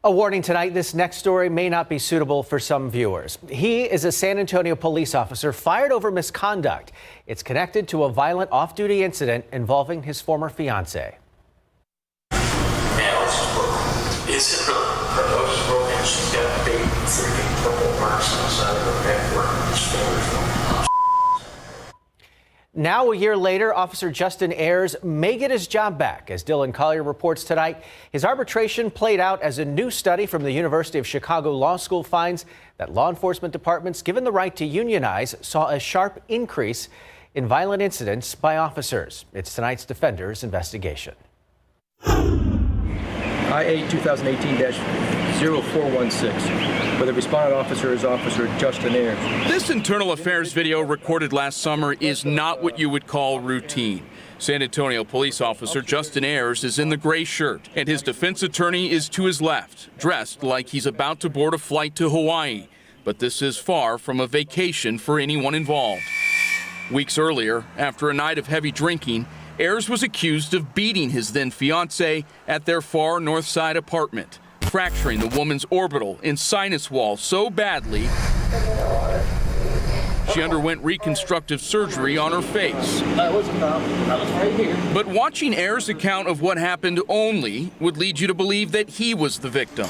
A warning tonight, this next story may not be suitable for some viewers. He is a San Antonio police officer fired over misconduct. It's connected to a violent off-duty incident involving his former fiancée. Is it really? Her nose is broken. She's got big, freaking purple marks on the side of her neck where his fingers were. Now, a year later, Officer Justin Ayers may get his job back. As Dylan Collier reports tonight, his arbitration played out as a new study from the University of Chicago Law School finds that law enforcement departments given the right to unionize saw a sharp increase in violent incidents by officers. It's tonight's Defenders investigation. IA 2018-0416, where the respondent officer is Officer Justin Ayers. This internal affairs video recorded last summer is not what you would call routine. San Antonio police officer Justin Ayers is in the gray shirt, and his defense attorney is to his left, dressed like he's about to board a flight to Hawaii. But this is far from a vacation for anyone involved. Weeks earlier, after a night of heavy drinking, Ayers was accused of beating his then fiancée at their far north side apartment, fracturing the woman's orbital and sinus wall so badly she underwent reconstructive surgery on her face. That was right here. But watching Ayers' account of what happened only would lead you to believe that he was the victim.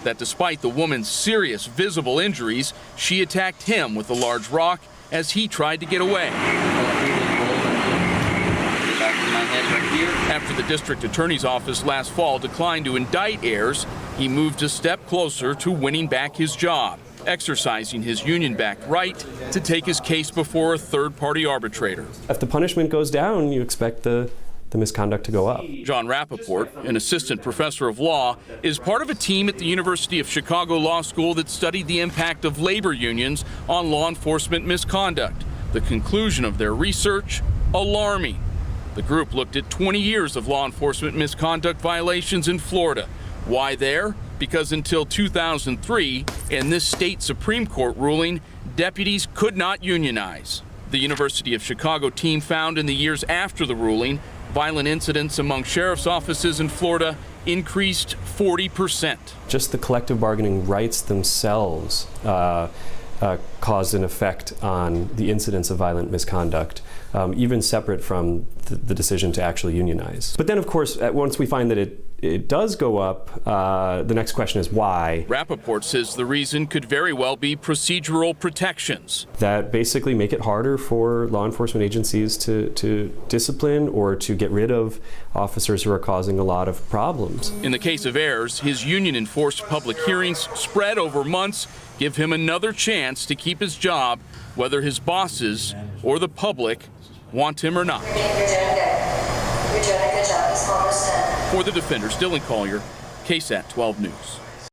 That despite the woman's serious visible injuries, she attacked him with a large rock as he tried to get away. After the district attorney's office last fall declined to indict Ayers, he moved a step closer to winning back his job, exercising his union-backed right to take his case before a third-party arbitrator. If the punishment goes down, you expect the misconduct to go up. John Rappaport, an assistant professor of law, is part of a team at the University of Chicago Law School that studied the impact of labor unions on law enforcement misconduct. The conclusion of their research, alarming. The group looked at 20 years of law enforcement misconduct violations in Florida. Why there? Because until 2003, in this state Supreme Court ruling, deputies could not unionize. The University of Chicago team found in the years after the ruling, violent incidents among sheriff's offices in Florida increased 40%. Just the collective bargaining rights themselves caused an effect on the incidence of violent misconduct, even separate from the decision to actually unionize. But then, of course, once we find that it does go up, the next question is why. Rappaport says the reason could very well be procedural protections that basically make it harder for law enforcement agencies to discipline or to get rid of officers who are causing a lot of problems. In the case of Ayers, his union-enforced public hearings spread over months give him another chance to keep his job, whether his bosses or the public want him or not. You're doing good. You're doing a good job. He's almost done. For the Defenders, Dylan Collier, KSAT 12 News.